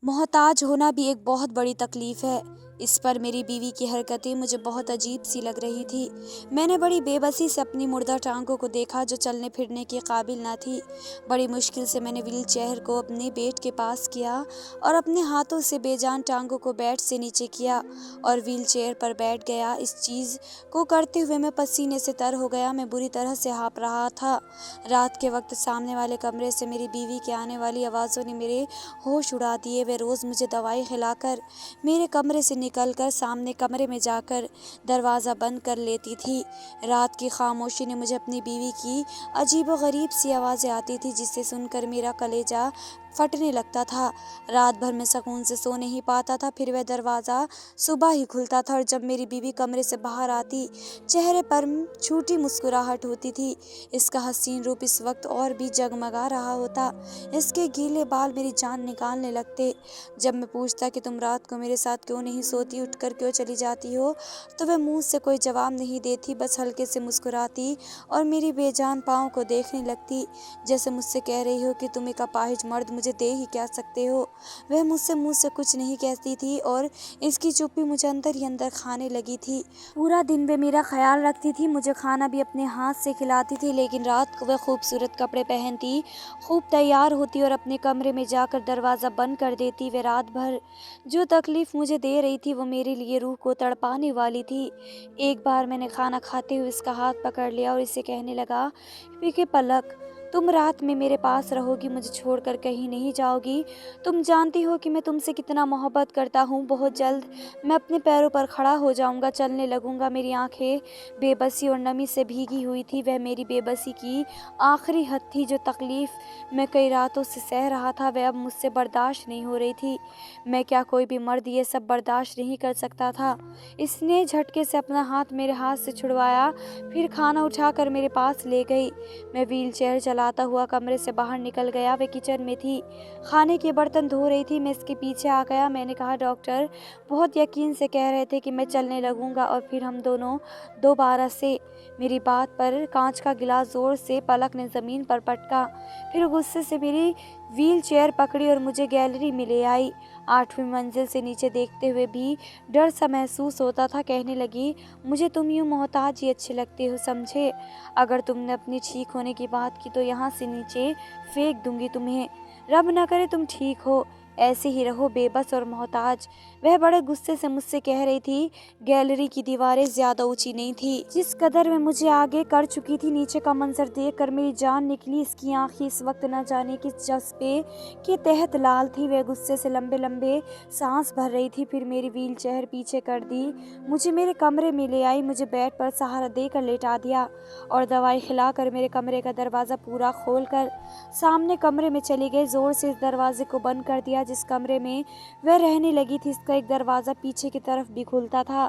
मोहताज होना भी एक बहुत बड़ी तकलीफ़ है। इस पर मेरी बीवी की हरकतें मुझे बहुत अजीब सी लग रही थी। मैंने बड़ी बेबसी से अपनी मुर्दा टांगों को देखा जो चलने फिरने के काबिल ना थी। बड़ी मुश्किल से मैंने व्हील चेयर को अपने बेड के पास किया और अपने हाथों से बेजान टांगों को बेड से नीचे किया और व्हील चेयर पर बैठ गया। इस चीज़ को करते हुए मैं पसीने से तर हो गया। मैं बुरी तरह से हाँफ रहा था। रात के वक्त सामने वाले कमरे से मेरी बीवी के आने वाली आवाज़ों ने मेरे होश उड़ा दिए। वे रोज़ मुझे दवाई खिलाकर मेरे कमरे से निकलकर सामने कमरे में जाकर दरवाज़ा बंद कर लेती थी। रात की खामोशी ने मुझे अपनी बीवी की अजीबो-गरीब सी आवाज़ें आती थी जिसे सुनकर मेरा कलेजा फटने लगता था। रात भर मैं सुकून से सो नहीं पाता था। फिर वह दरवाज़ा सुबह ही खुलता था और जब मेरी बीवी कमरे से बाहर आती, चेहरे पर झूठी मुस्कुराहट होती थी। इसका हसीन रूप इस वक्त और भी जगमगा रहा होता। इसके गीले बाल मेरी जान निकालने लगते। जब मैं पूछता कि तुम रात को मेरे साथ क्यों नहीं सोती, उठकर क्यों चली जाती हो, तो वह मुंह से कोई जवाब नहीं देती, बस हल्के से मुस्कुराती और मेरी बेजान पाँव को देखने लगती, जैसे मुझसे कह रही हो कि तुम एक अपाहिज मर्द मुझे दे ही क्या सकते हो। वह मुझसे मुंह से कुछ नहीं कहती थी और इसकी चुप्पी मुझे अंदर ही अंदर खाने लगी थी। पूरा दिन वे मेरा ख्याल रखती थी, मुझे खाना भी अपने हाथ से खिलाती थी, लेकिन रात को वह खूबसूरत कपड़े पहनती, खूब तैयार होती और अपने कमरे में जाकर दरवाज़ा बंद कर देती। वे रात भर जो तकलीफ़ मुझे दे रही थी वो मेरे लिए रूह को तड़पाने वाली थी। एक बार मैंने खाना खाते हुए इसका हाथ पकड़ लिया और इसे कहने लगा कि पलक, तुम रात में मेरे पास रहोगी, मुझे छोड़कर कहीं नहीं जाओगी। तुम जानती हो कि मैं तुमसे कितना मोहब्बत करता हूँ। बहुत जल्द मैं अपने पैरों पर खड़ा हो जाऊँगा, चलने लगूँगा। मेरी आंखें बेबसी और नमी से भीगी हुई थी। वह मेरी बेबसी की आखिरी हद थी। जो तकलीफ़ मैं कई रातों से सह रहा था वह अब मुझसे बर्दाश्त नहीं हो रही थी। मैं क्या, कोई भी मर्द ये सब बर्दाश्त नहीं कर सकता था। इसने झटके से अपना हाथ मेरे हाथ से छुड़वाया, फिर खाना उठाकर मेरे पास ले गई। मैं व्हील चेयर चलाता हुआ कमरे से बाहर निकल गया। वे किचन में थी, खाने के बर्तन धो रही थी। मैं इसके पीछे आ गया। मैंने कहा, डॉक्टर बहुत यकीन से कह रहे थे कि मैं चलने लगूंगा और फिर हम दोनों दोबारा से। मेरी बात पर कांच का गिलास जोर से पलक ने ज़मीन पर पटका, फिर गुस्से से मेरी व्हील चेयर पकड़ी और मुझे गैलरी में ले आई। 8वीं मंजिल से नीचे देखते हुए भी डर सा महसूस होता था। कहने लगी, मुझे तुम यूँ मोहताज ही अच्छे लगते हो, समझे। अगर तुमने अपनी ठीक होने की बात की तो यहाँ से नीचे फेंक दूंगी तुम्हें। रब न करे तुम ठीक हो, ऐसे ही रहो बेबस और मोहताज। वह बड़े गुस्से से मुझसे कह रही थी। गैलरी की दीवारें ज्यादा ऊंची नहीं थी जिस कदर वह मुझे आगे कर चुकी थी। नीचे का मंजर देखकर मेरी जान निकली। इसकी आंखें इस वक्त न जाने किस जज्बे के तहत लाल थी। वह गुस्से से लंबे लंबे सांस भर रही थी। फिर मेरी व्हील चेयर पीछे कर दी, मुझे मेरे कमरे में ले आई, मुझे बेड पर सहारा देकर लेटा दिया और दवाई खिलाकर मेरे कमरे का दरवाज़ा पूरा खोलकर सामने कमरे में चली गई। जोर से इस दरवाजे को बंद कर दिया। जिस कमरे में वह रहने लगी थी इसका एक दरवाज़ा पीछे की तरफ भी खुलता था।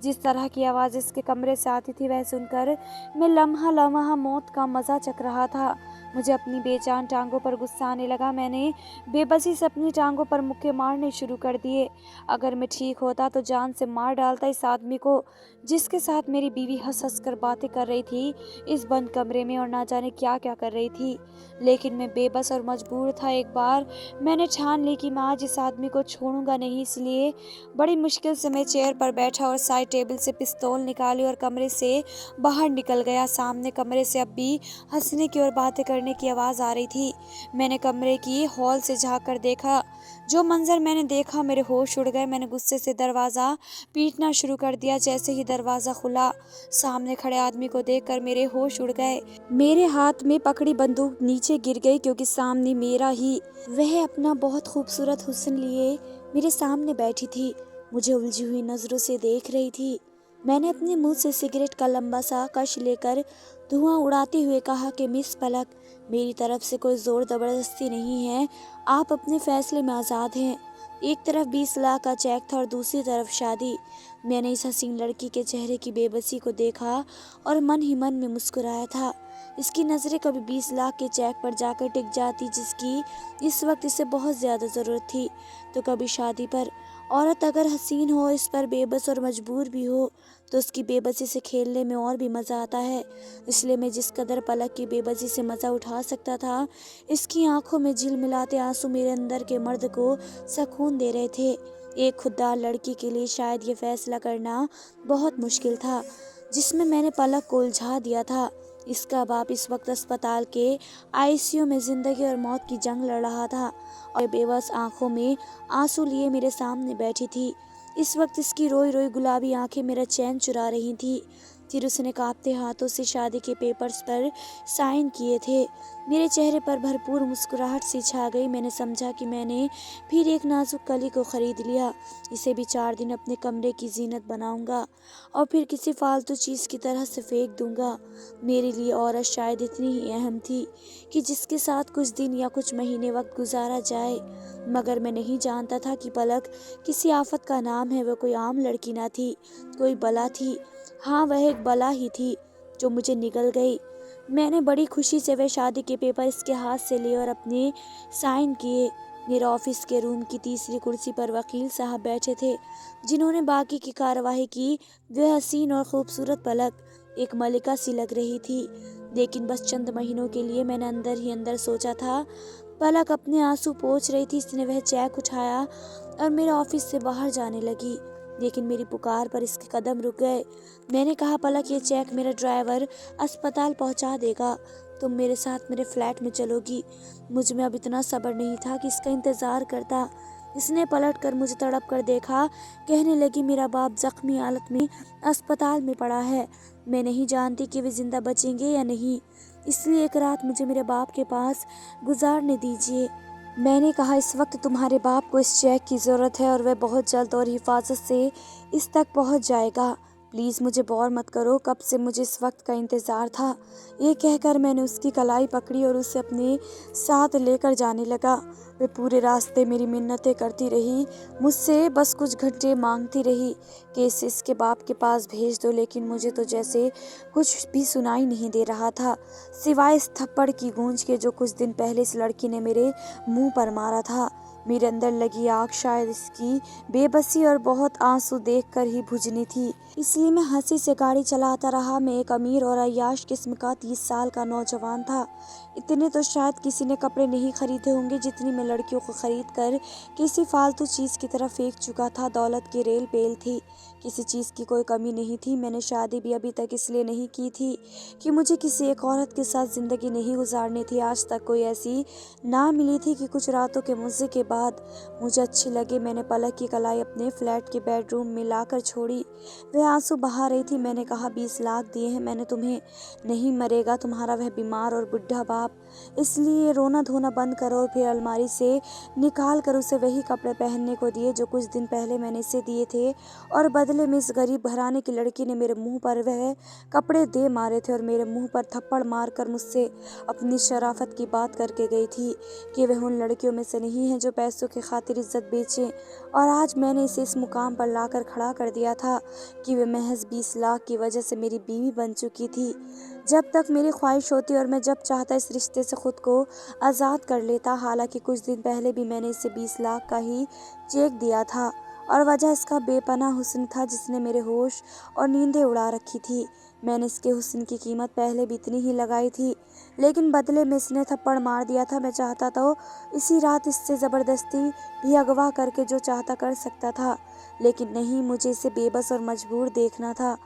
जिस तरह की आवाज़ इसके कमरे से आती थी वह सुनकर मैं लम्हा लम्हा मौत का मज़ा चख रहा था। मुझे अपनी बेजान टांगों पर गुस्सा आने लगा। मैंने बेबसी से अपनी टांगों पर मुक्के मारने शुरू कर दिए। अगर मैं ठीक होता तो जान से मार डालता इस आदमी को जिसके साथ मेरी बीवी हंस हंस कर बातें कर रही थी इस बंद कमरे में और ना जाने क्या क्या कर रही थी। लेकिन मैं बेबस और मजबूर था। एक बार मैंने ठान ली कि मैं आज इस आदमी को छोड़ूंगा नहीं, इसलिए बड़ी मुश्किल से मैं चेयर पर बैठा और साइड टेबल से पिस्तौल निकाली और कमरे से बाहर निकल गया। सामने कमरे से अब भी हंसने की और बातें करने की आवाज़ आ रही थी। मैंने कमरे की हॉल से झाँक कर देखा। जो मंजर मैंने देखा मेरे होश उड़ गए। मैंने गुस्से से दरवाज़ा पीटना शुरू कर दिया। जैसे ही दरवाज़ा खुला सामने खड़े आदमी को देखकर मेरे होश उड़ गए। मेरे हाथ में पकड़ी बंदूक नीचे गिर गई क्योंकि सामने मेरा ही वह अपना बहुत खूबसूरत हुस्न लिए मेरे सामने बैठी थी, मुझे उलझी हुई नज़रों से देख रही थी। मैंने अपने मुंह से सिगरेट का लंबा सा कश लेकर धुआं उड़ाते हुए कहा कि मिस पलक, मेरी तरफ से कोई ज़ोर ज़बरदस्ती नहीं है, आप अपने फैसले में आज़ाद हैं। एक तरफ 20 लाख का चेक था और दूसरी तरफ शादी। मैंने इस हसीन लड़की के चेहरे की बेबसी को देखा और मन ही मन में मुस्कुराया था। इसकी नज़रें कभी 20 लाख के चेक पर जाकर टिक जाती जिसकी इस वक्त इसे बहुत ज़्यादा ज़रूरत थी, तो कभी शादी पर औरत अगर हसीन हो, इस पर बेबस और मजबूर भी हो, तो उसकी बेबसी से खेलने में और भी मज़ा आता है। इसलिए मैं जिस कदर पलक की बेबसी से मज़ा उठा सकता था, इसकी आंखों में झिलमिलाते आंसू मेरे अंदर के मर्द को सुकून दे रहे थे। एक खुददार लड़की के लिए शायद ये फैसला करना बहुत मुश्किल था, जिसमें मैंने पलक को उलझा दिया था। इसका बाप इस वक्त अस्पताल के आईसीयू में जिंदगी और मौत की जंग लड़ रहा था और बेबस आंखों में आंसू लिए मेरे सामने बैठी थी। इस वक्त इसकी रोई रोई गुलाबी आंखें मेरा चैन चुरा रही थी। फिर उसने कांपते हाथों से शादी के पेपर्स पर साइन किए थे। मेरे चेहरे पर भरपूर मुस्कुराहट सी छा गई। मैंने समझा कि मैंने फिर एक नाजुक कली को खरीद लिया। इसे भी 4 दिन अपने कमरे की जीनत बनाऊंगा और फिर किसी फालतू चीज़ की तरह से फेंक दूंगा। मेरे लिए औरत शायद इतनी ही अहम थी कि जिसके साथ कुछ दिन या कुछ महीने वक्त गुजारा जाए। मगर मैं नहीं जानता था कि पलक किसी आफत का नाम है। वह कोई आम लड़की ना थी, कोई बला थी। हाँ, वह एक बला ही थी जो मुझे निगल गई। मैंने बड़ी खुशी से वह शादी के पेपर इसके हाथ से लिए और अपने साइन किए। मेरे ऑफिस के रूम की तीसरी कुर्सी पर वकील साहब बैठे थे, जिन्होंने बाकी की कार्यवाही की। वह हसीन और खूबसूरत पलक एक मलिका सी लग रही थी। लेकिन बस चंद महीनों के लिए, मैंने अंदर ही अंदर सोचा था। पलक अपने आंसू पोंछ रही थी। इसने वह चेक उठाया और मेरे ऑफिस से बाहर जाने लगी। लेकिन मेरी पुकार पर इसके कदम रुक गए। मैंने कहा, पलक, ये चेक मेरा ड्राइवर अस्पताल पहुंचा देगा। तुम मेरे साथ मेरे फ्लैट में चलोगी। मुझ में अब इतना सब्र नहीं था कि इसका इंतजार करता। इसने पलट कर मुझे तड़प कर देखा। कहने लगी, मेरा बाप जख्मी हालत में अस्पताल में पड़ा है। मैं नहीं जानती कि वे जिंदा बचेंगे या नहीं, इसलिए एक रात मुझे मेरे बाप के पास गुजारने दीजिए। मैंने कहा, इस वक्त तुम्हारे बाप को इस चेक की ज़रूरत है और वह बहुत जल्द और हिफाजत से इस तक पहुंच जाएगा। प्लीज़ मुझे बोर मत करो, कब से मुझे इस वक्त का इंतज़ार था। ये कहकर मैंने उसकी कलाई पकड़ी और उसे अपने साथ लेकर जाने लगा। वे पूरे रास्ते मेरी मिन्नतें करती रही, मुझसे बस कुछ घंटे मांगती रही कि इसे इसके बाप के पास भेज दो। लेकिन मुझे तो जैसे कुछ भी सुनाई नहीं दे रहा था, सिवाय इस थप्पड़ की गूंज के जो कुछ दिन पहले इस लड़की ने मेरे मुंह पर मारा था। मेरे अंदर लगी आग शायद इसकी बेबसी और बहुत आंसू देखकर ही बुझनी थी, इसलिए मैं हंसी से गाड़ी चलाता रहा। मैं एक अमीर और अय्याश किस्म का 30 साल का नौजवान था। इतने तो शायद किसी ने कपड़े नहीं खरीदे होंगे जितनी मैं लड़कियों को खरीद कर किसी फालतू चीज़ की तरफ फेंक चुका था। दौलत की रेल पेल थी, किसी चीज़ की कोई कमी नहीं थी। मैंने शादी भी अभी तक इसलिए नहीं की थी कि मुझे किसी एक औरत के साथ ज़िंदगी नहीं गुजारनी थी। आज तक कोई ऐसी ना मिली थी कि कुछ रातों के मज़े के बाद मुझे अच्छी लगे। मैंने पलक की कलाई अपने फ्लैट के बेडरूम में लाकर छोड़ी। वह आंसू बहा रही थी। मैंने कहा, 20 लाख दिए हैं मैंने तुम्हें, नहीं मरेगा तुम्हारा वह बीमार और बुढ़ा बाप, इसलिए रोना धोना बंद करो। और फिर अलमारी से निकाल कर उसे वही कपड़े पहनने को दिए जो कुछ दिन पहले मैंने इसे दिए थे। और बदले में इस गरीब घराने की लड़की ने मेरे मुंह पर वह कपड़े दे मारे थे और मेरे मुंह पर थप्पड़ मारकर मुझसे अपनी शराफत की बात करके गई थी कि वह उन लड़कियों में से नहीं है जो पैसों की खातिर इज्जत बेचें। और आज मैंने इसे इस मुकाम पर लाकर खड़ा कर दिया था कि वह महज 20 लाख की वजह से मेरी बीवी बन चुकी थी। जब तक मेरी ख्वाहिश होती और मैं जब चाहता इस रिश्ते से खुद को आज़ाद कर लेता। हालांकि कुछ दिन पहले भी मैंने इसे 20 लाख का ही चेक दिया था और वजह इसका बेपनाह हुस्न था जिसने मेरे होश और नींदें उड़ा रखी थी। मैंने इसके हुस्न की कीमत पहले भी इतनी ही लगाई थी, लेकिन बदले में इसने थप्पड़ मार दिया था। मैं चाहता तो इसी रात इससे ज़बरदस्ती भी अगवा करके जो चाहता कर सकता था, लेकिन नहीं, मुझे इसे बेबस और मजबूर देखना था।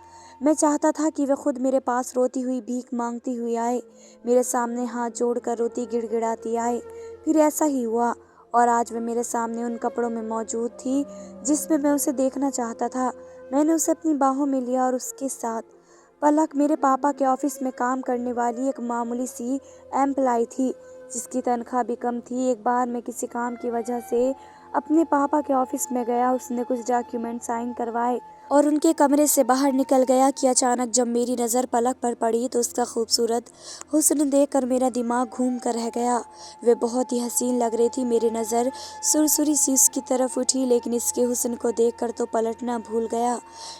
मैं चाहता था कि वह खुद मेरे पास रोती हुई भीख मांगती हुई आए, मेरे सामने हाथ जोड़कर रोती गिड़गिड़ाती आए। फिर ऐसा ही हुआ और आज वह मेरे सामने उन कपड़ों में मौजूद थी जिसमें मैं उसे देखना चाहता था। मैंने उसे अपनी बाहों में लिया और उसके साथ पलक मेरे पापा के ऑफिस में काम करने वाली एक मामूली सी एम्प्लॉय थी जिसकी तनख्वाह भी कम थी। एक बार मैं किसी काम की वजह से अपने पापा के ऑफिस में गया। उसने कुछ डॉक्यूमेंट साइन करवाए और उनके कमरे से बाहर निकल गया कि अचानक जब मेरी नज़र पलक पर पड़ी तो उसका खूबसूरत हुस्न देखकर मेरा दिमाग घूम कर रह गया। वह बहुत ही हसीन लग रही थी। मेरी नज़र सुरसुरी सी उसकी तरफ उठी, लेकिन इसके हुस्न को देखकर तो पलटना भूल गया।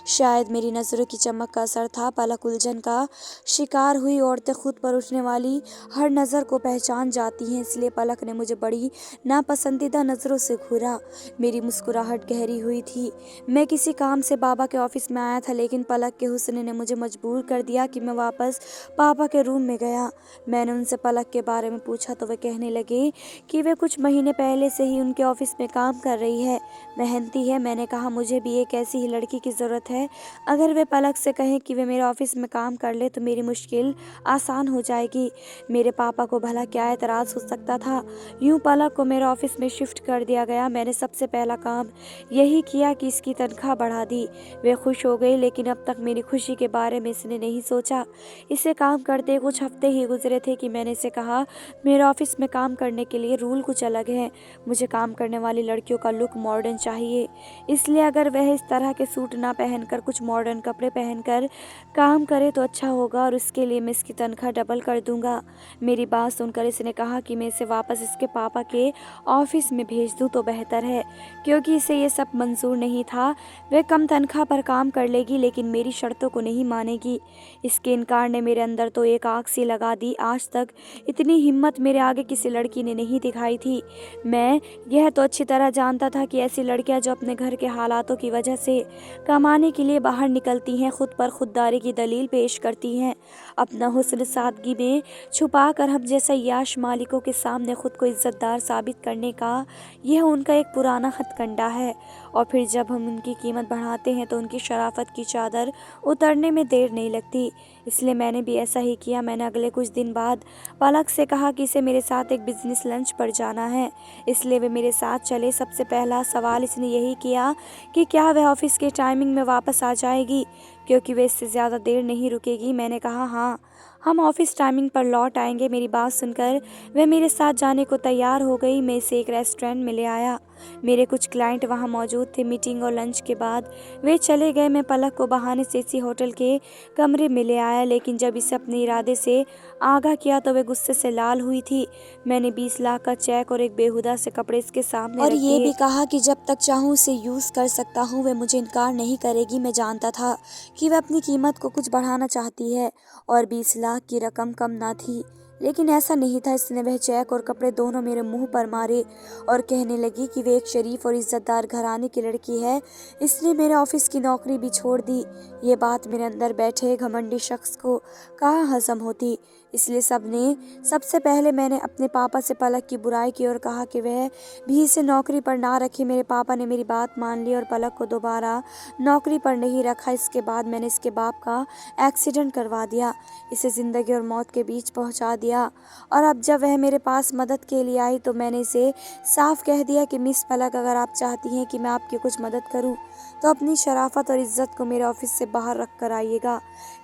शायद मेरी नज़रों की चमक का असर था। पलक उलझन का शिकार हुई। औरतें खुद पर उठने वाली हर नज़र को पहचान जाती हैं, इसलिए पलक ने मुझे बड़ी नापसंदीदा नज़रों से घूरा। बुरा। मेरी मुस्कुराहट गहरी हुई थी। मैं किसी काम से बाबा के ऑफिस में आया था, लेकिन पलक के हुस्न ने मुझे मजबूर कर दिया कि मैं वापस पापा के रूम में गया। मैंने उनसे पलक के बारे में पूछा तो वे कहने लगे कि वे कुछ महीने पहले से ही उनके ऑफिस में काम कर रही है, मेहनती है। मैंने कहा मुझे भी एक ऐसी ही लड़की की ज़रूरत है। अगर वे पलक से कहें कि वे मेरे ऑफिस में काम कर ले तो मेरी मुश्किल आसान हो जाएगी। मेरे पापा को भला क्या एतराज़ हो सकता था। यूं पलक को मेरे ऑफिस में शिफ्ट कर दिया गया। मैंने सबसे पहला काम यही किया कि इसकी तनख्वाह बढ़ा दी। वे खुश हो गई, लेकिन अब तक मेरी खुशी के बारे में इसने नहीं सोचा। इसे काम करते कुछ हफ्ते ही गुजरे थे कि मैंने इसे कहा मेरे ऑफिस में काम करने के लिए रूल कुछ अलग है। मुझे काम करने वाली लड़कियों का लुक मॉडर्न चाहिए, इसलिए अगर वह इस तरह के सूट ना पहनकर कुछ मॉडर्न कपड़े पहनकर काम करे तो अच्छा होगा, और उसके लिए मैं इसकी तनख्वाह डबल कर दूंगा। मेरी बात सुनकर इसने कहा कि मैं इसे वापस इसके पापा के ऑफिस में भेज दूं तो बेहतर है, क्योंकि इसे ये सब मंजूर नहीं था। वह कम तनख्वाह पर काम कर लेगी, लेकिन मेरी शर्तों को नहीं मानेगी। इसके इनकार ने मेरे अंदर तो एक आग सी लगा दी। आज तक इतनी हिम्मत मेरे आगे किसी लड़की ने नहीं दिखाई थी। मैं यह तो अच्छी तरह जानता था कि ऐसी लड़कियां जो अपने घर के हालातों की वजह से कमाने के लिए बाहर निकलती हैं, खुद पर खुददारी की दलील पेश करती हैं, अपना हुस्न सादगी में छुपाकर हम जैसे याश मालिकों के सामने खुद को इज्जतदार साबित करने का यह उनका एक पुराना हथकंडा है। और फिर जब हम उनकी कीमत बढ़ाते हैं तो उनकी शराफत की चादर उतरने में देर नहीं लगती। इसलिए मैंने भी ऐसा ही किया। मैंने अगले कुछ दिन बाद पलक से कहा कि इसे मेरे साथ एक बिजनेस लंच पर जाना है, इसलिए वे मेरे साथ चले। सबसे पहला सवाल इसने यही किया कि क्या वह ऑफिस के टाइमिंग में वापस आ जाएगी, क्योंकि वे इससे ज़्यादा देर नहीं रुकेगी। मैंने कहा हाँ, हम ऑफिस टाइमिंग पर लौट आएंगे। मेरी बात सुनकर वह मेरे साथ जाने को तैयार हो गई। मैं इसे एक रेस्टोरेंट में ले आया। मेरे कुछ क्लाइंट वहां मौजूद थे। मीटिंग और लंच के बाद वे चले गए। मैं पलक को बहाने से इसी होटल के कमरे में ले आया, लेकिन जब इसे अपने इरादे से आगाह किया तो वे गुस्से से लाल हुई थी। मैंने 20 लाख का चेक और एक बेहुदा से कपड़े इसके सामने और ये भी कहा कि जब तक चाहूँ उसे यूज़ कर सकता हूँ। वे मुझे इनकार नहीं करेगी। मैं जानता था कि वह अपनी कीमत को कुछ बढ़ाना चाहती है, और 20 लाख की रकम कम ना थी, लेकिन ऐसा नहीं था। इसने वह चेक और कपड़े दोनों मेरे मुंह पर मारे और कहने लगी कि वे एक शरीफ और इज्जतदार घराने की लड़की है, इसने मेरे ऑफिस की नौकरी भी छोड़ दी। ये बात मेरे अंदर बैठे घमंडी शख्स को कहाँ हजम होती। इसलिए सबसे पहले मैंने अपने पापा से पलक की बुराई की और कहा कि वह भी इसे नौकरी पर ना रखे। मेरे पापा ने मेरी बात मान ली और पलक को दोबारा नौकरी पर नहीं रखा। इसके बाद मैंने इसके बाप का एक्सीडेंट करवा दिया, इसे ज़िंदगी और मौत के बीच पहुंचा दिया। और अब जब वह मेरे पास मदद के लिए आई तो मैंने इसे साफ कह दिया कि मिस पलक, अगर आप चाहती हैं कि मैं आपकी कुछ मदद करूं तो अपनी शराफत और इज्जत को मेरे ऑफिस से बाहर रख कर आइएगा।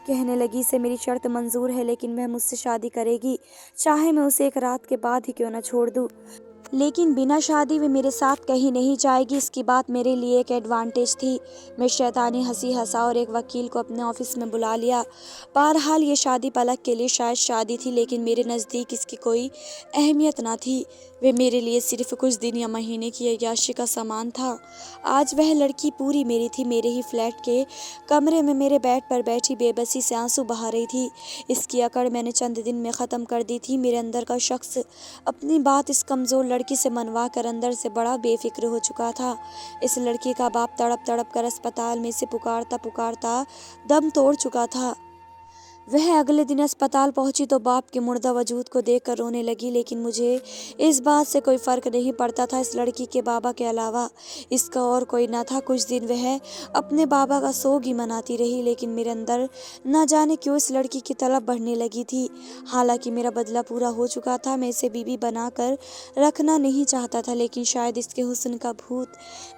कहने लगी इसे मेरी शर्त मंजूर है, लेकिन वह मुझसे शादी करेगी, चाहे मैं उसे एक रात के बाद ही क्यों न छोड़ दूं, लेकिन बिना शादी वे मेरे साथ कहीं नहीं जाएगी। इसकी बात मेरे लिए एक एडवांटेज थी। मैं शैतानी हंसी हंसा और एक वकील को अपने ऑफिस में बुला लिया। बहरहाल ये शादी पलक के लिए शायद शादी थी, लेकिन मेरे नज़दीक इसकी कोई अहमियत ना थी। वे मेरे लिए सिर्फ कुछ दिन या महीने की अय्याशी का सामान था। आज वह लड़की पूरी मेरी थी। मेरे ही फ्लैट के कमरे में मेरे बेड पर बैठी बेबसी से आंसू बहा रही थी। इसकी अकड़ मैंने चंद दिन में ख़त्म कर दी थी। मेरे अंदर का शख्स अपनी बात इस कमज़ोर लड़की से मनवा कर अंदर से बड़ा बेफिक्र हो चुका था। इस लड़की का बाप तड़प तड़प कर अस्पताल में से पुकारता पुकारता दम तोड़ चुका था। वह अगले दिन अस्पताल पहुंची तो बाप के मुर्दा वजूद को देखकर रोने लगी, लेकिन मुझे इस बात से कोई फ़र्क नहीं पड़ता था। इस लड़की के बाबा के अलावा इसका और कोई न था। कुछ दिन वह अपने बाबा का सोग ही मनाती रही, लेकिन मेरे अंदर न जाने क्यों इस लड़की की तलब बढ़ने लगी थी। हालांकि मेरा बदला पूरा हो चुका था। मैं इसे बीवी बनाकर रखना नहीं चाहता था, लेकिन शायद इसके हुस्न का भूत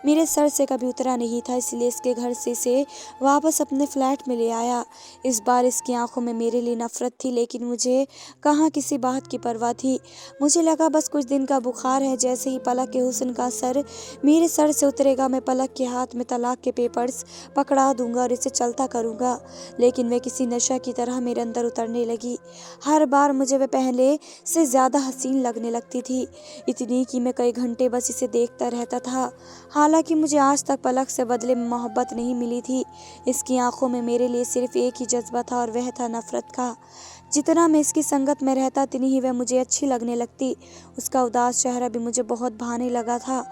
मेरे सर से कभी उतरा नहीं था, इसलिए इसके घर से इसे वापस अपने फ्लैट में ले आया। इस बार इसकी आंखों में मेरे लिए नफरत थी, लेकिन मुझे कहाँ किसी बात की परवाह थी। मुझे लगा बस कुछ दिन का बुखार है। जैसे ही पलक के हुस्न का असर मेरे सर से उतरेगा, मैं पलक के हाथ में तलाक के पेपर्स पकड़ा दूंगा और इसे चलता करूंगा। लेकिन वह किसी नशा की तरह मेरे अंदर उतरने लगी। हर बार मुझे वह पहले से ज़्यादा हसीन लगने लगती थी, इतनी कि मैं कई घंटे बस इसे देखता रहता था। हालांकि मुझे आज तक पलक से बदले में मोहब्बत नहीं मिली थी। इसकी आंखों में मेरे लिए सिर्फ एक ही जज्बा था, और वह था नफरत का। जितना मैं इसकी संगत में रहता उतनी ही वह मुझे अच्छी लगने लगती। उसका उदास चेहरा भी मुझे बहुत भाने लगा था।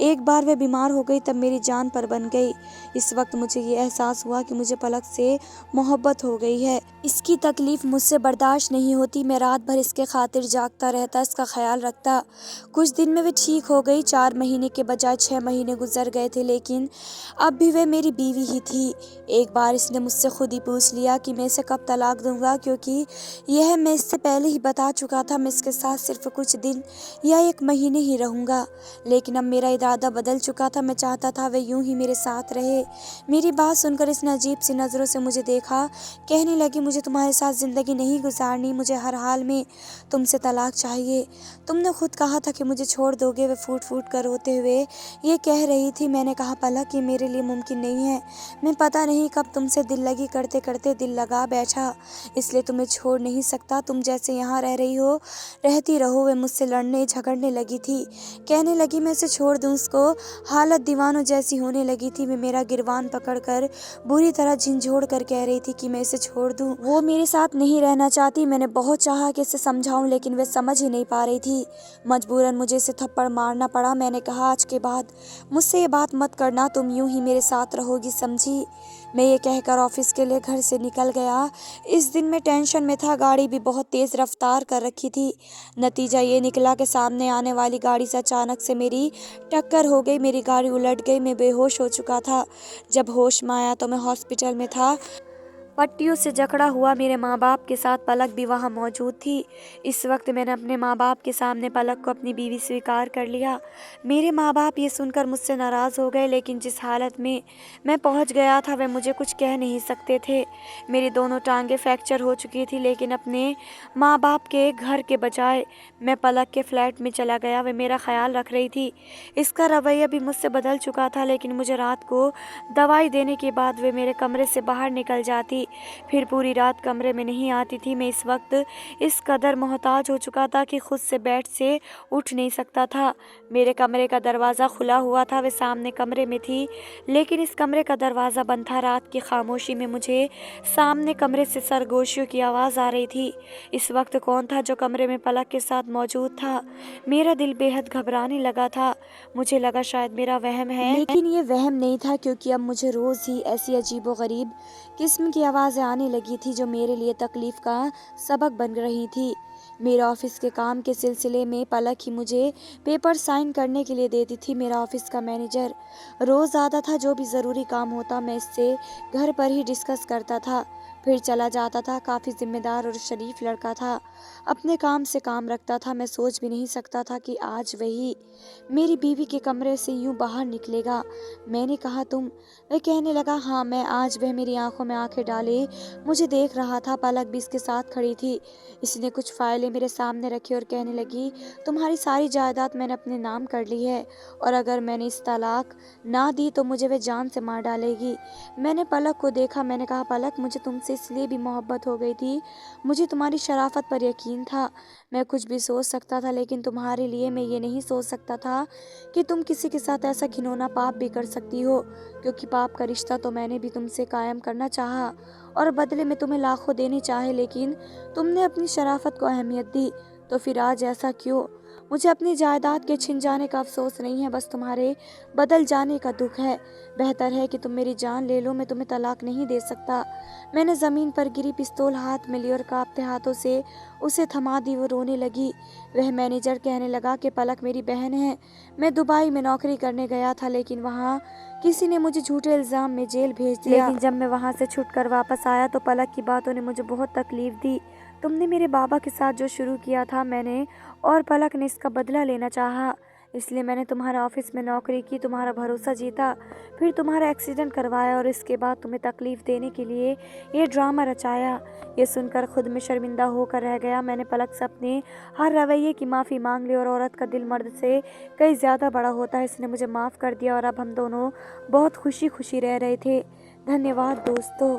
एक बार वह बीमार हो गई तब मेरी जान पर बन गई। इस वक्त मुझे ये एहसास हुआ कि मुझे पलक से मोहब्बत हो गई है। इसकी तकलीफ मुझसे बर्दाश्त नहीं होती। मैं रात भर इसके खातिर जागता रहता, इसका ख्याल रखता। कुछ दिन में वह ठीक हो गई। 4 महीने के बजाय 6 महीने गुजर गए थे, लेकिन अब भी वह मेरी बीवी ही थी। एक बार इसने मुझसे खुद ही पूछ लिया कि मैं इसे कब तलाक दूंगा, क्योंकि यह मैं इससे पहले ही बता चुका था मैं इसके साथ सिर्फ कुछ दिन या 1 महीने ही रहूंगा। लेकिन अब मेरा इरादा बदल चुका था। मैं चाहता था वह यूं ही मेरे साथ रहे। मेरी बात सुनकर इसने अजीब सी नज़रों से मुझे देखा। कहने लगी, मुझे तुम्हारे साथ ज़िंदगी नहीं गुजारनी, मुझे हर हाल में तुमसे तलाक चाहिए। तुमने खुद कहा था कि मुझे छोड़ दोगे। वह फूट फूट कर रोते हुए ये कह रही थी। मैंने कहा, पलक, ये मेरे लिए मुमकिन नहीं है। मैं पता नहीं कब तुमसे दिल लगी करते करते दिल लगा बैठा, इसलिए तुम्हें छोड़ नहीं सकता। तुम जैसे यहाँ रह रही हो रहती रहो। वह मुझसे लड़ने झगड़ने लगी थी। कहने लगी मैं इसे छोड़ दूँ। उसको हालत दीवानों जैसी होने लगी थी। मैं मेरा गिरबान पकड़कर बुरी तरह झिंझोड़ कर कह रही थी कि मैं इसे छोड़ दूँ। वो मेरे साथ नहीं रहना चाहती। मैंने बहुत चाहा कि इसे समझाऊं, लेकिन वह समझ ही नहीं पा रही थी। मजबूरन मुझे इसे थप्पड़ मारना पड़ा। मैंने कहा, आज के बाद मुझसे ये बात मत करना, तुम यूं ही मेरे साथ रहोगी, समझी। मैं ये कहकर ऑफिस के लिए घर से निकल गया। इस दिन मैं टेंशन में था। गाड़ी भी बहुत तेज़ रफ्तार कर रखी थी। नतीजा ये निकला कि सामने आने वाली गाड़ी से अचानक से मेरी टक्कर हो गई। मेरी गाड़ी उलट गई। मैं बेहोश हो चुका था। जब होश में आया तो मैं हॉस्पिटल में था, पट्टियों से जकड़ा हुआ। मेरे माँ बाप के साथ पलक भी वहाँ मौजूद थी। इस वक्त मैंने अपने माँ बाप के सामने पलक को अपनी बीवी स्वीकार कर लिया। मेरे माँ बाप ये सुनकर मुझसे नाराज़ हो गए, लेकिन जिस हालत में मैं पहुँच गया था वह मुझे कुछ कह नहीं सकते थे। मेरी दोनों टांगें फ्रैक्चर हो चुकी थी, लेकिन अपने माँ बाप के घर के बजाय मैं पलक के फ्लैट में चला गया। वह मेरा ख्याल रख रही थी। इसका रवैया भी मुझसे बदल चुका था, लेकिन मुझे रात को दवाई देने के बाद वे मेरे कमरे से बाहर निकल जाती, फिर पूरी रात कमरे में नहीं आती थी। मैं इस वक्त इस कदर मोहताज हो चुका था कि खुद से बेड से उठ नहीं सकता था। मेरे कमरे का दरवाज़ा खुला हुआ था। वे सामने कमरे में थी, लेकिन इस कमरे का दरवाज़ा बंद था। रात की खामोशी में मुझे सामने कमरे से सरगोशियों की आवाज़ आ रही थी। इस वक्त कौन था जो कमरे में पलक के साथ मौजूद था? मेरा दिल बेहद घबराने लगा था। मुझे लगा शायद मेरा वहम है, लेकिन ये वहम नहीं था, क्योंकि अब मुझे रोज़ ही ऐसी अजीबोगरीब किस्म की आवाज़ें आने लगी थी जो मेरे लिए तकलीफ़ का सबक बन रही थी। मेरे ऑफिस के काम के सिलसिले में पलक ही मुझे पेपर साइन करने के लिए देती थी। मेरा ऑफिस का मैनेजर रोज़ आता था। जो भी ज़रूरी काम होता मैं इससे घर पर ही डिस्कस करता था, फिर चला जाता था। काफ़ी जिम्मेदार और शरीफ लड़का था। अपने काम से काम रखता था। मैं सोच भी नहीं सकता था कि आज वही मेरी बीवी के कमरे से यूं बाहर निकलेगा। मैंने कहा, तुम? वह कहने लगा, हाँ मैं। आज वह मेरी आंखों में आंखें डाले मुझे देख रहा था। पलक भी इसके साथ खड़ी थी। इसने कुछ फाइलें मेरे सामने रखी और कहने लगी, तुम्हारी सारी जायदाद मैंने अपने नाम कर ली है, और अगर मैंने इस तलाक ना दी तो मुझे वह जान से मार डालेगी। मैंने पलक को देखा। मैंने कहा, पलक, मुझे तुमसे इसलिए भी मोहब्बत हो गई थी, मुझे तुम्हारी शराफत पर यकीन था। मैं कुछ भी सोच सकता था, लेकिन तुम्हारे लिए मैं ये नहीं सोच सकता था कि तुम किसी के साथ ऐसा घिनौना पाप भी कर सकती हो, क्योंकि पाप का रिश्ता तो मैंने भी तुमसे कायम करना चाहा और बदले में तुम्हें लाखों देने चाहे, लेकिन तुमने अपनी शराफत को अहमियत दी। तो फिर आज ऐसा क्यों? मुझे अपनी जायदाद के छिन जाने का अफसोस नहीं है, बस तुम्हारे बदल जाने का दुख है। बेहतर है कि तुम मेरी जान ले लो, मैं तुम्हें तलाक नहीं दे सकता। मैंने ज़मीन पर गिरी पिस्तौल हाथ में ली और कांपते हाथों से उसे थमा दी। वो रोने लगी। वह मैनेजर कहने लगा कि पलक मेरी बहन है। मैं दुबई में नौकरी करने गया था, लेकिन वहाँ किसी ने मुझे झूठे इल्ज़ाम में जेल भेज दिया। लेकिन जब मैं वहाँ से छुटकर वापस आया तो पलक की बातों ने मुझे बहुत तकलीफ दी। तुमने मेरे बाबा के साथ जो शुरू किया था, मैंने और पलक ने इसका बदला लेना चाहा। इसलिए मैंने तुम्हारे ऑफिस में नौकरी की, तुम्हारा भरोसा जीता, फिर तुम्हारा एक्सीडेंट करवाया और इसके बाद तुम्हें तकलीफ़ देने के लिए ये ड्रामा रचाया। ये सुनकर खुद में शर्मिंदा होकर रह गया। मैंने पलक से अपने हर रवैये की माफ़ी मांग ली, और औरत का दिल मर्द से कई ज़्यादा बड़ा होता है। इसने मुझे माफ़ कर दिया और अब हम दोनों बहुत खुशी खुशी रह रहे थे। धन्यवाद दोस्तों।